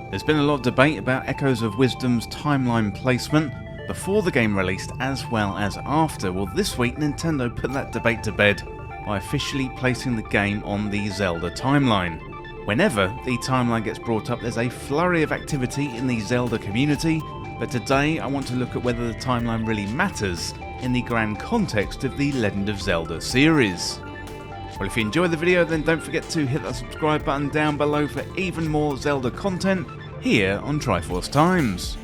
There's been a lot of debate about Echoes of Wisdom's timeline placement before the game released as well as after. Well, this week Nintendo put that debate to bed by officially placing the game on the Zelda timeline. Whenever the timeline gets brought up, there's a flurry of activity in the Zelda community, but today I want to look at whether the timeline really matters in the grand context of the Legend of Zelda series. Well, if you enjoyed the video, then don't forget to hit that subscribe button down below for even more Zelda content here on Triforce Times.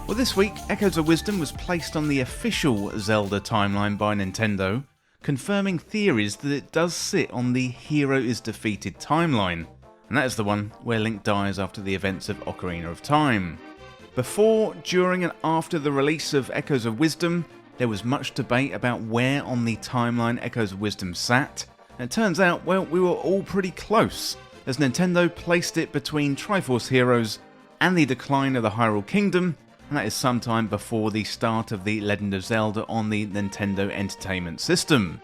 Well, this week, Echoes of Wisdom was placed on the official Zelda timeline by Nintendo, confirming theories that it does sit on the Hero is Defeated timeline, and that is the one where Link dies after the events of Ocarina of Time. Before, during and after the release of Echoes of Wisdom, there was much debate about where on the timeline Echoes of Wisdom sat, and it turns out, well, we were all pretty close, as Nintendo placed it between Triforce Heroes and the decline of the Hyrule Kingdom, and that is sometime before the start of the Legend of Zelda on the Nintendo Entertainment System.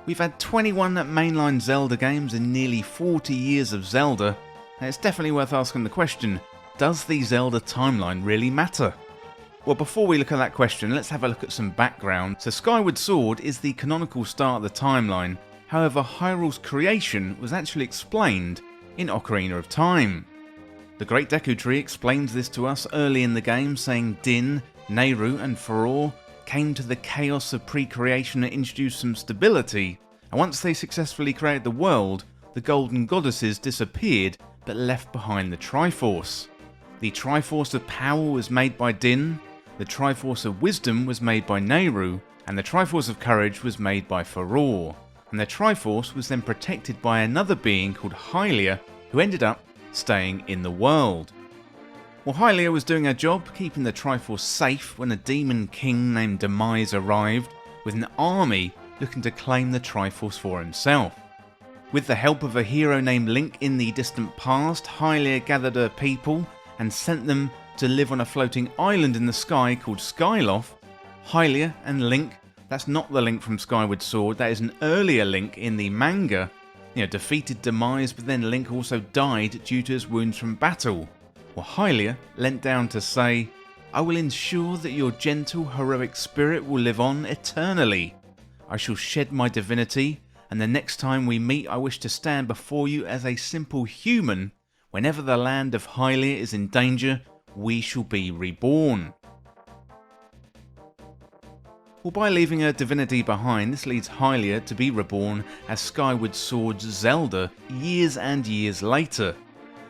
We've had 21 mainline Zelda games in nearly 40 years of Zelda, and it's definitely worth asking the question, does the Zelda timeline really matter? Well, before we look at that question, let's have a look at some background. So Skyward Sword is the canonical start of the timeline, however Hyrule's creation was actually explained in Ocarina of Time. The Great Deku Tree explains this to us early in the game, saying Din, Nehru and Farore came to the chaos of pre-creation and introduced some stability, and once they successfully created the world, the Golden Goddesses disappeared but left behind the Triforce. The Triforce of Power was made by Din, the Triforce of Wisdom was made by Nehru, and the Triforce of Courage was made by Farore. And the Triforce was then protected by another being called Hylia, who ended up staying in the world. Well, Hylia was doing her job, keeping the Triforce safe, when a demon king named Demise arrived, with an army looking to claim the Triforce for himself. With the help of a hero named Link in the distant past, Hylia gathered her people and sent them to live on a floating island in the sky called Skyloft. Hylia and Link, that's not the Link from Skyward Sword, that is an earlier Link in the manga, defeated Demise, but then Link also died due to his wounds from battle. Well, Hylia leant down to say, "I will ensure that your gentle, heroic spirit will live on eternally. I shall shed my divinity, and the next time we meet I wish to stand before you as a simple human. Whenever the land of Hylia is in danger, we shall be reborn." Well, by leaving her divinity behind, this leads Hylia to be reborn as Skyward Sword's Zelda years and years later.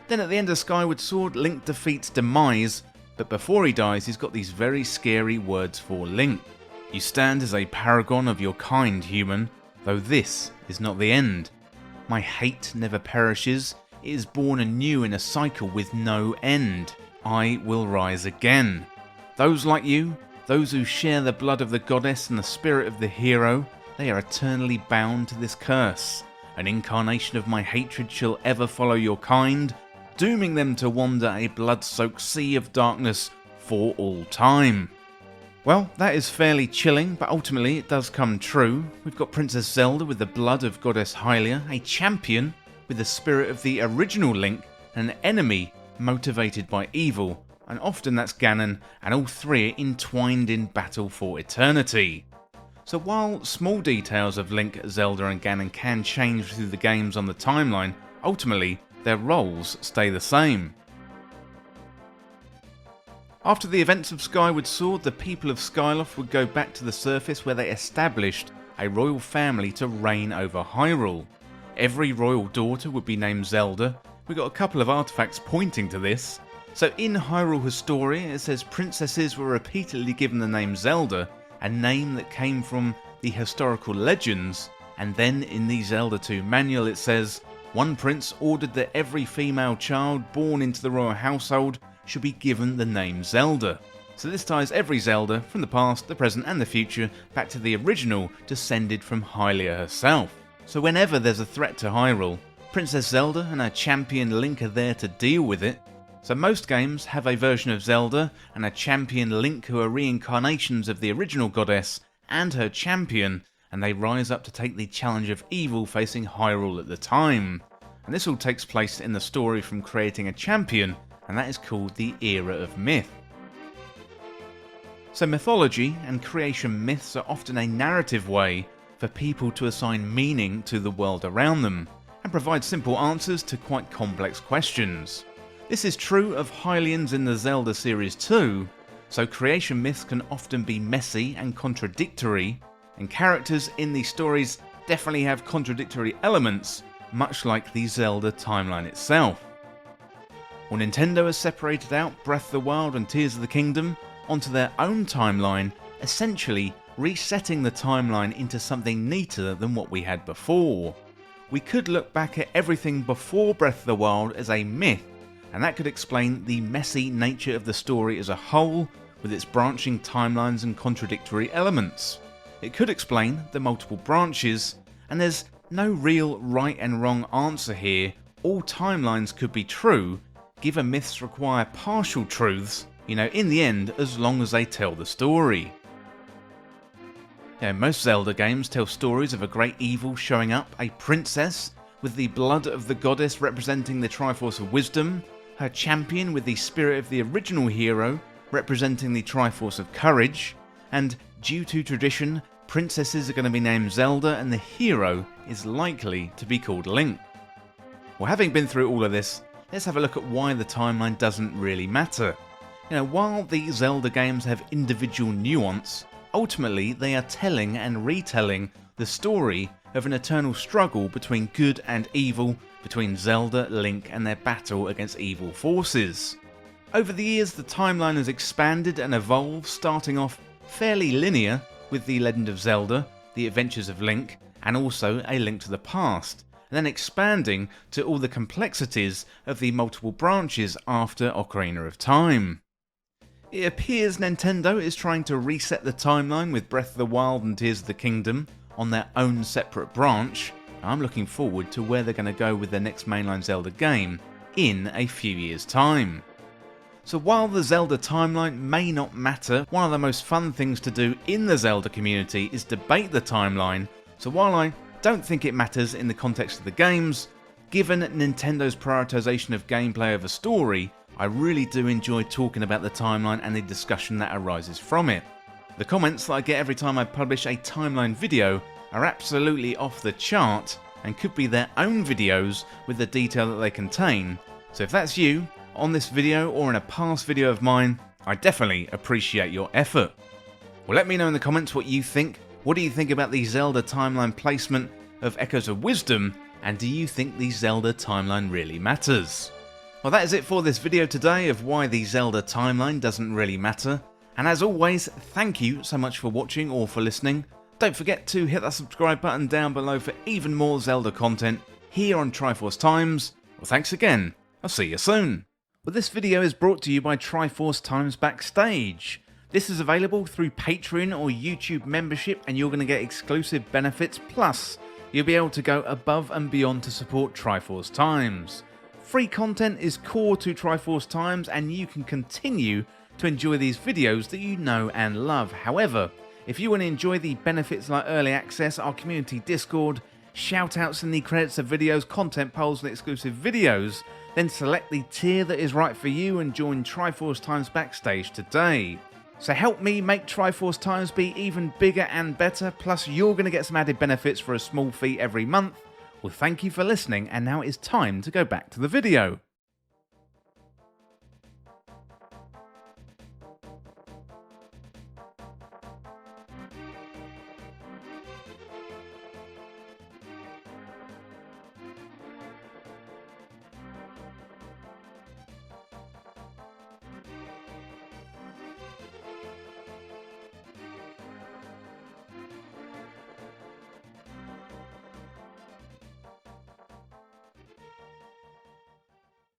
Then at the end of Skyward Sword, Link defeats Demise, but before he dies he's got these very scary words for Link. "You stand as a paragon of your kind, human, though this is not the end. My hate never perishes, it is born anew in a cycle with no end. I will rise again. Those like you, those who share the blood of the goddess and the spirit of the hero, they are eternally bound to this curse. An incarnation of my hatred shall ever follow your kind, dooming them to wander a blood-soaked sea of darkness for all time." Well, that is fairly chilling, but ultimately it does come true. We've got Princess Zelda with the blood of Goddess Hylia, a champion with the spirit of the original Link, and an enemy motivated by evil, and often that's Ganon, and all three are entwined in battle for eternity. So while small details of Link, Zelda and Ganon can change through the games on the timeline, ultimately their roles stay the same. After the events of Skyward Sword, the people of Skyloft would go back to the surface where they established a royal family to reign over Hyrule. Every royal daughter would be named Zelda. We got a couple of artifacts pointing to this. So in Hyrule Historia it says princesses were repeatedly given the name Zelda, a name that came from the historical legends, and then in the Zelda 2 manual it says, "One prince ordered that every female child born into the royal household should be given the name Zelda." So this ties every Zelda from the past, the present and the future back to the original descended from Hylia herself. So whenever there's a threat to Hyrule, Princess Zelda and her champion Link are there to deal with it. So most games have a version of Zelda and a champion Link who are reincarnations of the original goddess and her champion, and they rise up to take the challenge of evil facing Hyrule at the time. And this all takes place in the story from creating a champion and that is called the Era of Myth. So mythology and creation myths are often a narrative way for people to assign meaning to the world around them, and provide simple answers to quite complex questions. This is true of Hylians in the Zelda series too, so creation myths can often be messy and contradictory, and characters in these stories definitely have contradictory elements, much like the Zelda timeline itself. Well, Nintendo has separated out Breath of the Wild and Tears of the Kingdom onto their own timeline, essentially resetting the timeline into something neater than what we had before. We could look back at everything before Breath of the Wild as a myth, and that could explain the messy nature of the story as a whole, with its branching timelines and contradictory elements. It could explain the multiple branches, and there's no real right and wrong answer here. All timelines could be true, given myths require partial truths, in the end, as long as they tell the story. Most Zelda games tell stories of a great evil showing up, a princess with the blood of the goddess representing the Triforce of Wisdom, her champion with the spirit of the original hero representing the Triforce of Courage, and due to tradition, princesses are going to be named Zelda and the hero is likely to be called Link. Well, having been through all of this, let's have a look at why the timeline doesn't really matter. While the Zelda games have individual nuance, ultimately they are telling and retelling the story of an eternal struggle between good and evil, between Zelda, Link and their battle against evil forces. Over the years the timeline has expanded and evolved, starting off fairly linear with The Legend of Zelda, The Adventures of Link, and also A Link to the Past, and then expanding to all the complexities of the multiple branches after Ocarina of Time. It appears Nintendo is trying to reset the timeline with Breath of the Wild and Tears of the Kingdom on their own separate branch. I'm looking forward to where they're going to go with their next mainline Zelda game in a few years' time. So while the Zelda timeline may not matter, one of the most fun things to do in the Zelda community is debate the timeline, so while I don't think it matters in the context of the games, given Nintendo's prioritization of gameplay over story, I really do enjoy talking about the timeline and the discussion that arises from it. The comments that I get every time I publish a timeline video are absolutely off the chart and could be their own videos with the detail that they contain, so if that's you, on this video or in a past video of mine, I definitely appreciate your effort. Well, let me know in the comments what you think. What do you think about the Zelda timeline placement of Echoes of Wisdom, and do you think the Zelda timeline really matters? Well, that is it for this video today of why the Zelda timeline doesn't really matter, and as always, thank you so much for watching or for listening. Don't forget to hit that subscribe button down below for even more Zelda content here on Triforce Times. Well, thanks again, I'll see you soon. Well, this video is brought to you by Triforce Times Backstage. This is available through Patreon or YouTube membership, and you're going to get exclusive benefits, plus you'll be able to go above and beyond to support Triforce Times. Free content is core to Triforce Times, and you can continue to enjoy these videos that you know and love. However, if you want to enjoy the benefits like early access, our community Discord, shoutouts in the credits of videos, content polls and exclusive videos, then select the tier that is right for you and join Triforce Times Backstage today. So help me make Triforce Times be even bigger and better, plus you're going to get some added benefits for a small fee every month. Well, thank you for listening, and now it is time to go back to the video.